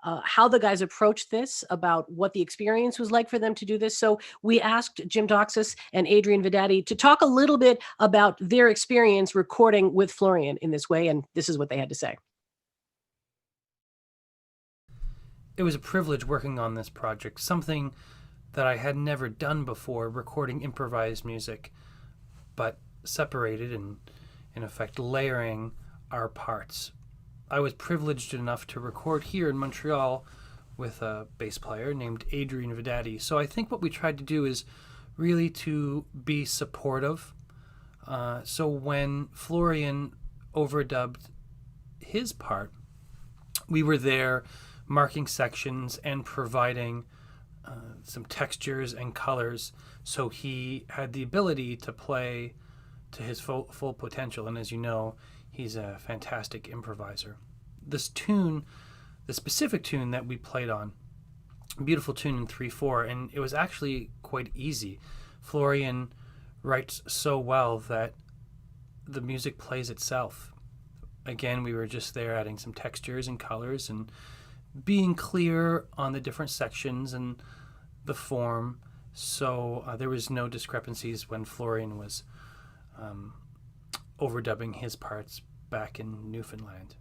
Speaker 1: how the guys approached this, about what the experience was like for them to do this. So we asked Jim Doxas and Adrian Vedady to talk a little bit about their experience recording with Florian in this way, and this is what they had to say.
Speaker 5: It was a privilege working on this project, something that I had never done before, recording improvised music, but separated and in effect layering our parts. I was privileged enough to record here in Montreal with a bass player named Adrian Vedady. So I think what we tried to do is really to be supportive. So when Florian overdubbed his part, we were there marking sections and providing some textures and colors, so he had the ability to play to his full potential. And as you know, he's a fantastic improviser. This tune, the specific tune that we played on, a beautiful tune in 3/4, and it was actually quite easy. Florian writes so well that the music plays itself. Again, we were just there adding some textures and colors and being clear on the different sections and the form. So there was no discrepancies when Florian was overdubbing his parts back in Newfoundland.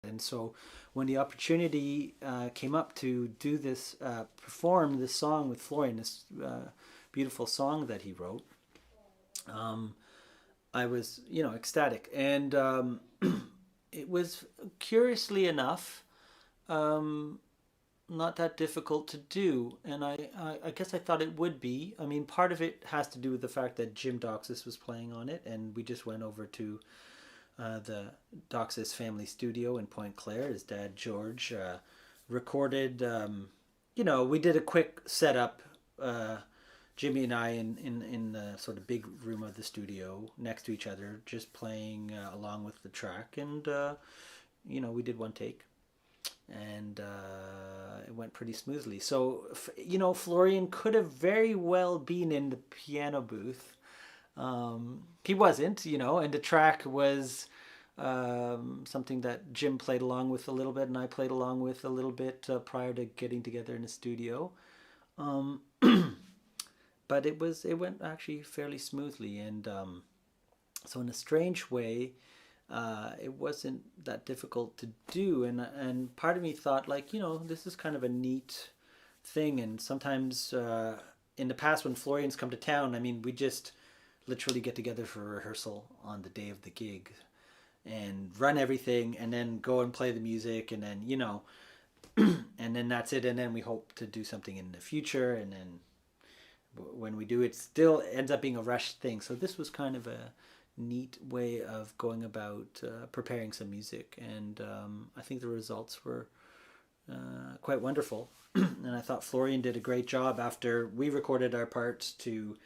Speaker 7: And so when the opportunity came up to do this, perform this song with Florian, this beautiful song that he wrote, I was, ecstatic. And it was, curiously enough, not that difficult to do. And I guess I thought it would be. I mean, part of it has to do with the fact that Jim Doxas was playing on it, and we just went over to the Doxas family studio in Point Claire. His dad, George, recorded, we did a quick setup, Jimmy and I in the sort of big room of the studio next to each other, just playing along with the track. And, we did one take. And it went pretty smoothly. So, Florian could have very well been in the piano booth. He wasn't, and the track was something that Jim played along with a little bit, and I played along with a little bit prior to getting together in the studio. But it went actually fairly smoothly, and so in a strange way, it wasn't that difficult to do, and part of me thought, this is kind of a neat thing. And sometimes in the past when Florian's come to town, I mean, we just literally get together for rehearsal on the day of the gig and run everything and then go and play the music, and then and then that's it. And then we hope to do something in the future, and then when we do, it still ends up being a rushed thing. So this was kind of a neat way of going about preparing some music, and I think the results were quite wonderful. And I thought Florian did a great job after we recorded our parts to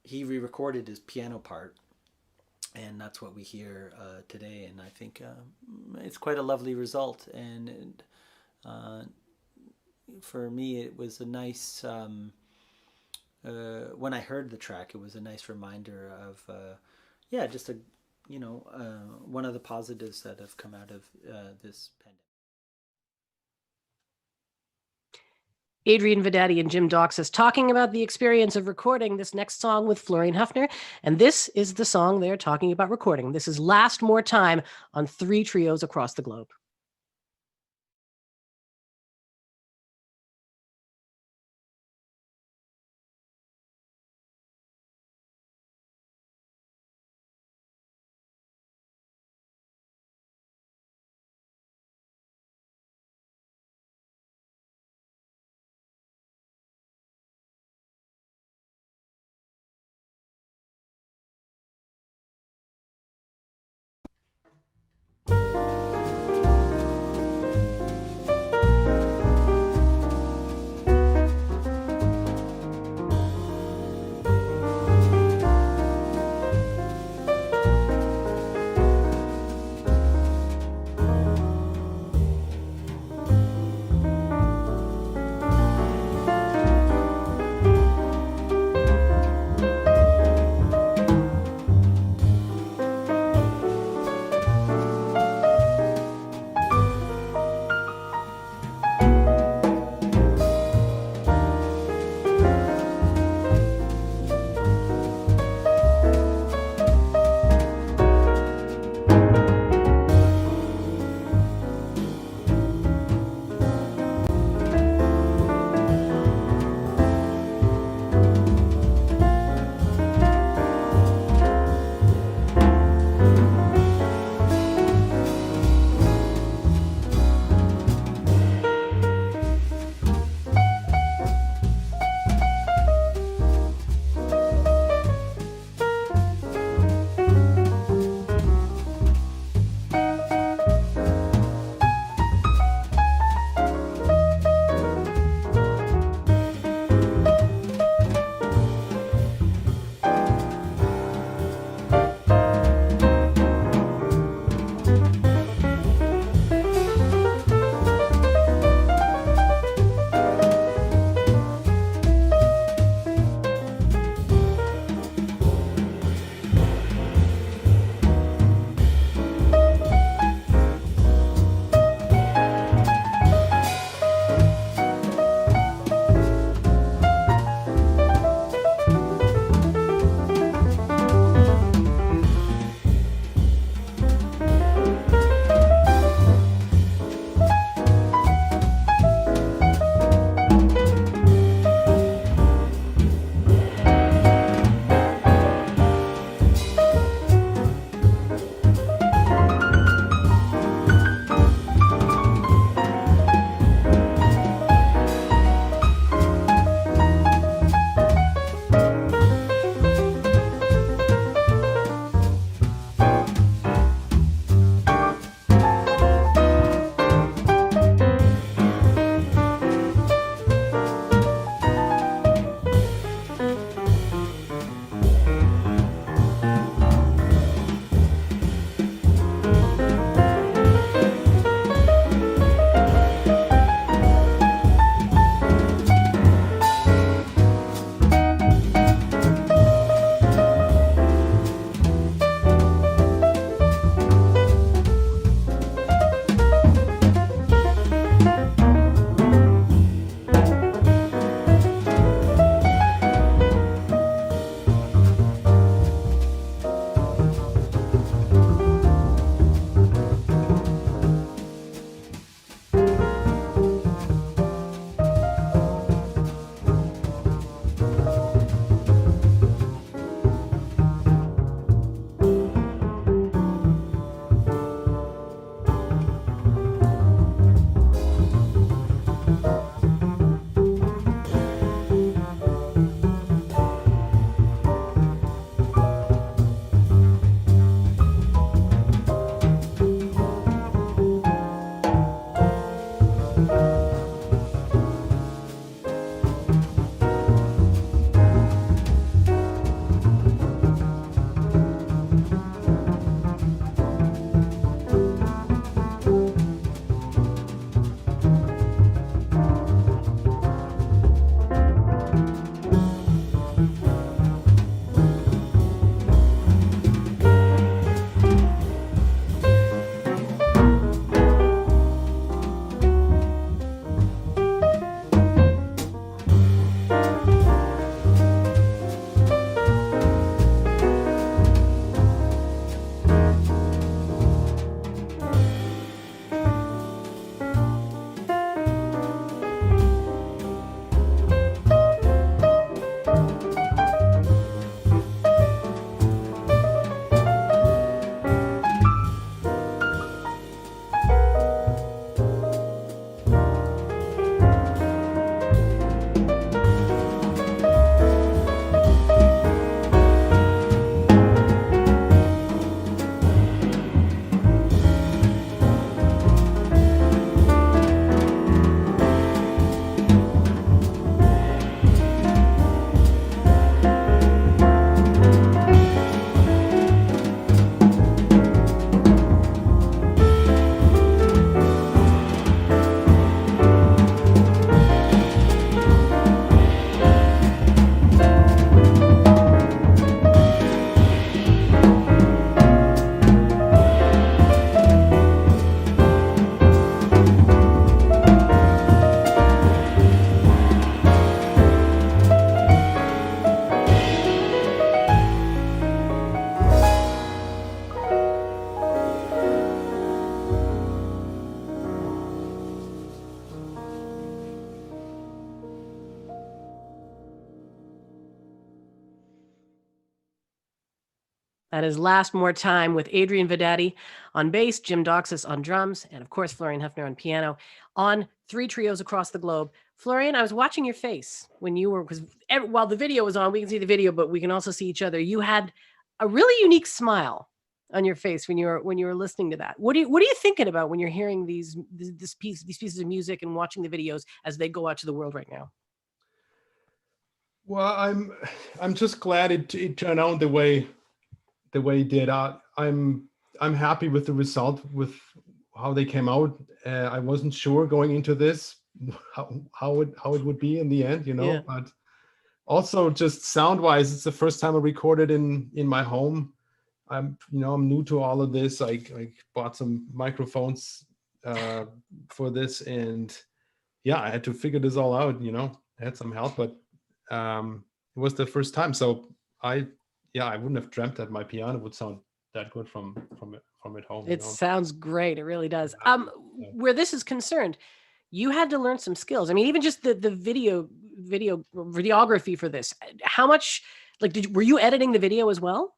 Speaker 7: he re-recorded his piano part, and that's what we hear today. And I think it's quite a lovely result, and for me it was a nice when I heard the track, it was a nice reminder of just a one of the positives that have come out of this pandemic.
Speaker 1: Adrian Vedady and Jim Doxas talking about the experience of recording this next song with Florian Hoefner. And this is the song they're talking about recording. This is Last More Time on 3 trios across the globe. That is Last More Time with Adrian Vedady on bass, Jim Doxas on drums, and of course, Florian Hoefner on piano on 3 trios across the globe. Florian, I was watching your face when you were, because while the video was on, we can see the video, but we can also see each other. You had a really unique smile on your face when you were listening to that. What are you thinking about when you're hearing these pieces of music and watching the videos as they go out to the world right now?
Speaker 2: Well, I'm just glad it turned out the way it did. I'm happy with the result, with how they came out. I wasn't sure going into this how it would be in the end,
Speaker 1: Yeah.
Speaker 2: But also just sound wise, it's the first time I recorded in my home. I'm new to all of this. I bought some microphones for this, and yeah, I had to figure this all out. I had some help, but it was the first time. So I wouldn't have dreamt that my piano would sound that good from at home.
Speaker 1: It sounds great. It really does.
Speaker 2: Yeah.
Speaker 1: Where this is concerned, you had to learn some skills. I mean, even just the videography for this. How much, were you editing the video as well?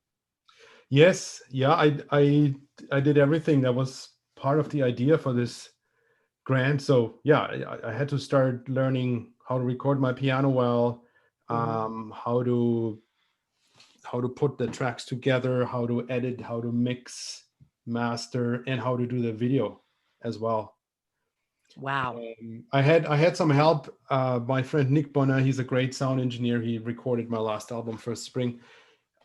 Speaker 2: Yes. Yeah. I did everything that was part of the idea for this grant. So yeah, I had to start learning how to record my piano well, how to put the tracks together, how to edit, how to mix, master, and how to do the video as well.
Speaker 1: Wow.
Speaker 2: I had some help. My friend Nick Bonner, he's a great sound engineer. He recorded my last album, First Spring.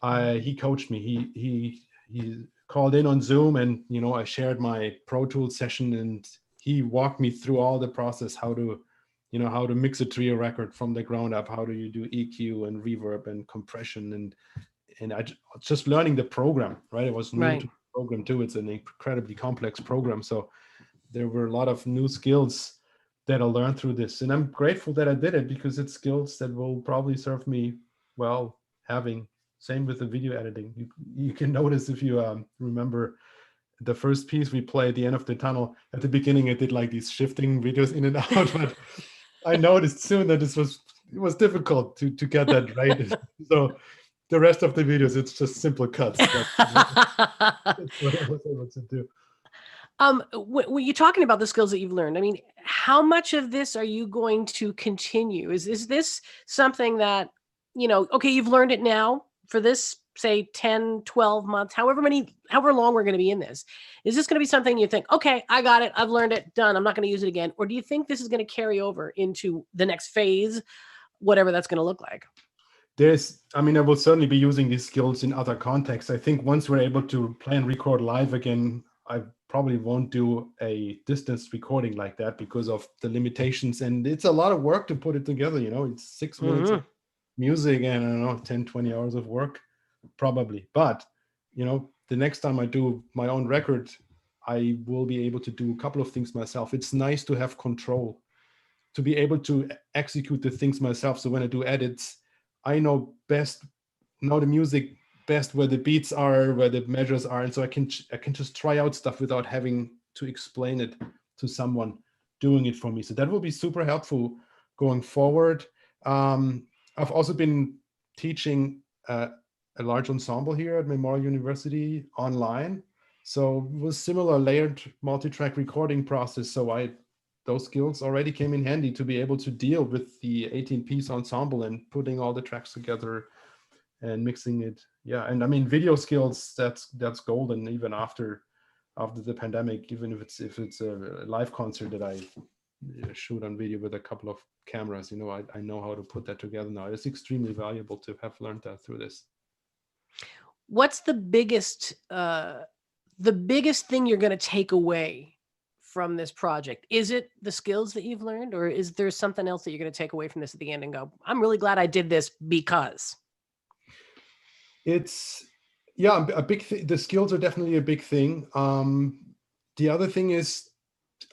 Speaker 2: He coached me. He called in on Zoom, and I shared my Pro Tools session, and he walked me through all the process, how to mix a trio record from the ground up, how do you do EQ and reverb and compression, and I just learning the program, right? It was new to the program too. It's an incredibly complex program, so there were a lot of new skills that I learned through this, and I'm grateful that I did it, because it's skills that will probably serve me well having. Same with the video editing. You can notice, if you remember the first piece we played at the end of the tunnel, at the beginning I did like these shifting videos in and out, but I noticed soon that it was difficult to get that right. So the rest of the videos, it's just simple cuts. That's what I was able to do.
Speaker 1: When you're talking about the skills that you've learned, I mean, how much of this are you going to continue? Is this something that, okay, you've learned it now for this, say 10, 12 months, however long we're going to be in this? Is this going to be something you think, okay, I got it, I've learned it, done, I'm not going to use it again? Or do you think this is going to carry over into the next phase, whatever that's going to look like?
Speaker 2: I will certainly be using these skills in other contexts. I think once we're able to play and record live again, I probably won't do a distance recording like that because of the limitations. And it's a lot of work to put it together. It's 6 minutes of music and, I don't know, 10, 20 hours of work, probably. But, the next time I do my own record, I will be able to do a couple of things myself. It's nice to have control, to be able to execute the things myself. So when I do edits, I know the music best, where the beats are, where the measures are, and so I can just try out stuff without having to explain it to someone doing it for me. So that will be super helpful going forward. I've also been teaching a large ensemble here at Memorial University online. So it was similar layered multi-track recording process. So those skills already came in handy to be able to deal with the 18-piece ensemble and putting all the tracks together and mixing it. Yeah, and video skills, that's golden even after the pandemic. Even if it's a live concert that I shoot on video with a couple of cameras, I know how to put that together now. It's extremely valuable to have learned that through this.
Speaker 1: What's the biggest thing you're going to take away from this project? Is it the skills that you've learned, or is there something else that you're going to take away from this at the end and go, I'm really glad I did this because?
Speaker 2: It's a big thing. The skills are definitely a big thing. The other thing is,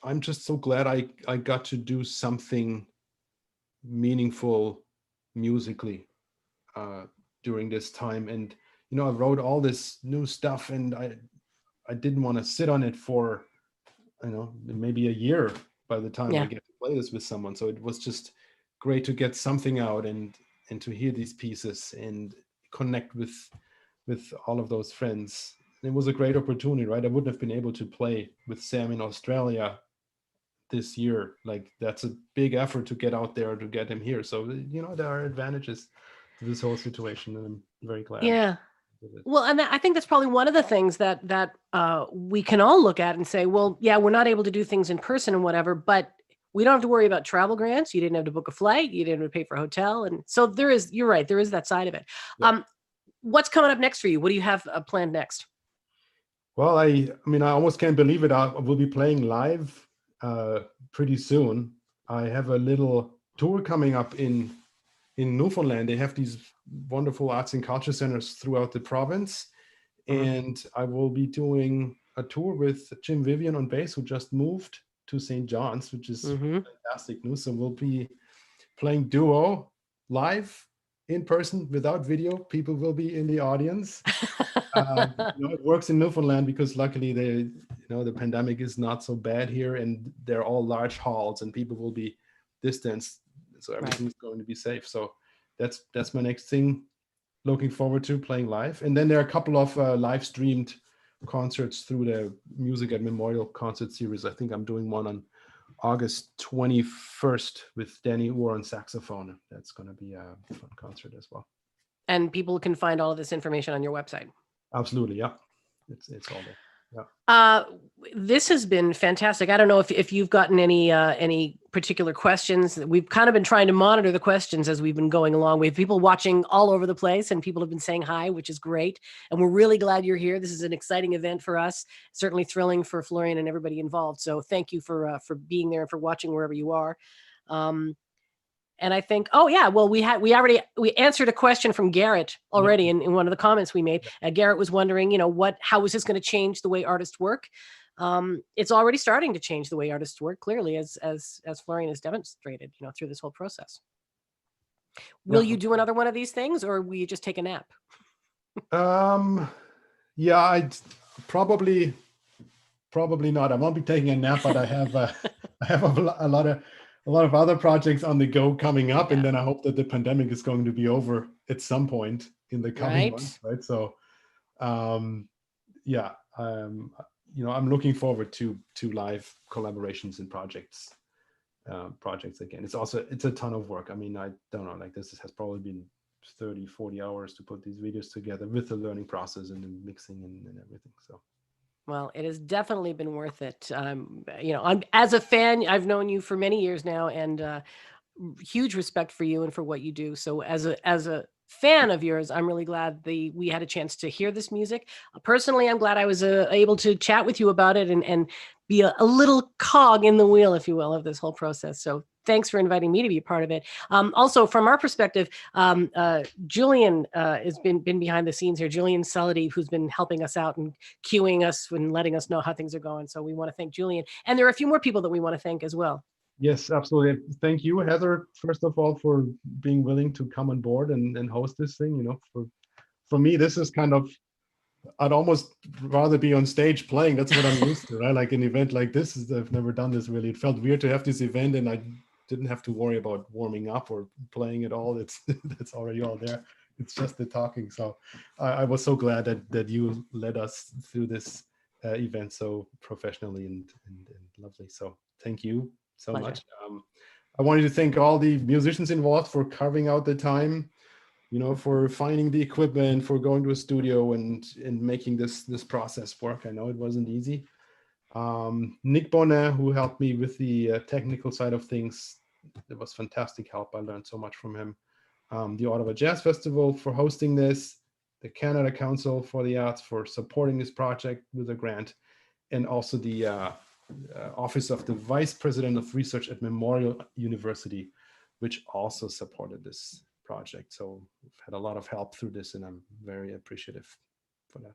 Speaker 2: I'm just so glad I got to do something meaningful musically during this time. And I wrote all this new stuff, and I didn't want to sit on it for maybe a year by the time I get to play this with someone. So it was just great to get something out and to hear these pieces and connect with with all of those friends. It was a great opportunity, right? I wouldn't have been able to play with Sam in Australia this year. Like, that's a big effort to get out there to get him here. So, there are advantages to this whole situation, and I'm very glad.
Speaker 1: Yeah.
Speaker 2: with it.
Speaker 1: Well, and I think that's probably one of the things that we can all look at and say, well, yeah, we're not able to do things in person and whatever, but we don't have to worry about travel grants. You didn't have to book a flight. You didn't have to pay for a hotel. And so you're right, there is that side of it.
Speaker 2: Yeah.
Speaker 1: What's coming up next for you? What do you have planned next?
Speaker 2: Well, I mean, I almost can't believe it. I will be playing live pretty soon. I have a little tour coming up in Newfoundland. They have these wonderful arts and culture centers throughout the province. And I will be doing a tour with Jim Vivian on bass, who just moved to St. John's, which is fantastic news. So we'll be playing duo live in person without video. People will be in the audience. It works in Newfoundland because luckily the pandemic is not so bad here, and they're all large halls and people will be distanced. So everything's going to be safe. So that's my next thing. Looking forward to playing live. And then there are a couple of live streamed concerts through the Music at Memorial concert series. I think I'm doing one on August 21st with Danny Orr on saxophone. That's going to be a fun concert as well.
Speaker 1: And people can find all of this information on your website.
Speaker 2: Absolutely. Yeah. It's all there. Yeah.
Speaker 1: This has been fantastic. I don't know if you've gotten any particular questions. We've kind of been trying to monitor the questions as we've been going along. We have people watching all over the place, and people have been saying hi, which is great. And we're really glad you're here. This is an exciting event for us. Certainly thrilling for Florian and everybody involved. So thank you for being there and for watching wherever you are. And I think, we answered a question from Garrett already in one of the comments we made. Garrett was wondering, how is this going to change the way artists work? It's already starting to change the way artists work, clearly, as Florian has demonstrated, through this whole process. Will you do another one of these things, or will you just take a nap?
Speaker 2: Yeah, I'd probably not. I won't be taking a nap, but I have a lot of other projects on the go coming up, and then I hope that the pandemic is going to be over at some point in the coming months, right? So, I'm looking forward to live collaborations and projects again. It's a ton of work. I mean, I don't know, like this has probably been 30, 40 hours to put these videos together with the learning process and the mixing and everything. So.
Speaker 1: Well, it has definitely been worth it. As a fan, I've known you for many years now, and huge respect for you and for what you do. So as a fan of yours, I'm really glad we had a chance to hear this music. Personally, I'm glad I was able to chat with you about it and be a little cog in the wheel, if you will, of this whole process. So thanks for inviting me to be a part of it. Also, from our perspective, Julian has been behind the scenes here. Julian Sullidy, who's been helping us out and cueing us and letting us know how things are going. So we want to thank Julian. And there are a few more people that we want to thank as well.
Speaker 2: Yes, absolutely. Thank you, Heather, first of all, for being willing to come on board and host this thing. For me, this is kind of, I'd almost rather be on stage playing. That's what I'm used to, right? Like an event like this, I've never done this really. It felt weird to have this event, and I didn't have to worry about warming up or playing at all. It's already all there. It's just the talking. So I was so glad that you led us through this event so professionally and lovely. So thank you so much. I wanted to thank all the musicians involved for carving out the time, for finding the equipment, for going to a studio and making this process work. I know it wasn't easy. Nick Bonnet, who helped me with the technical side of things, it was fantastic help. I learned so much from him. The Ottawa Jazz Festival for hosting this, the Canada Council for the Arts for supporting this project with a grant, and also the Office of the Vice President of Research at Memorial University, which also supported this project. So we've had a lot of help through this, and I'm very appreciative for that.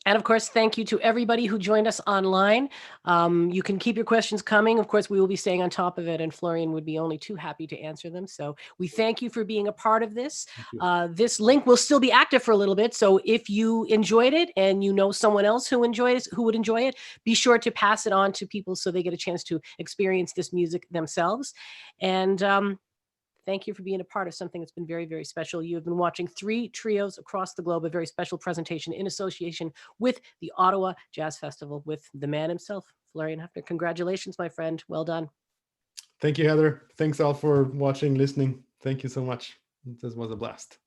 Speaker 1: And of course, thank you to everybody who joined us online. You can keep your questions coming. Of course, we will be staying on top of it, and Florian would be only too happy to answer them. So we thank you for being a part of this. This link will still be active for a little bit. So if you enjoyed it and you know someone else who would enjoy it, be sure to pass it on to people so they get a chance to experience this music themselves. And Thank you for being a part of something that's been very, very special. You have been watching 3 trios across the globe, a very special presentation in association with the Ottawa Jazz Festival with the man himself, Florian Hoefner. Congratulations, my friend. Well done.
Speaker 2: Thank you, Heather. Thanks all for watching, listening. Thank you so much. This was a blast.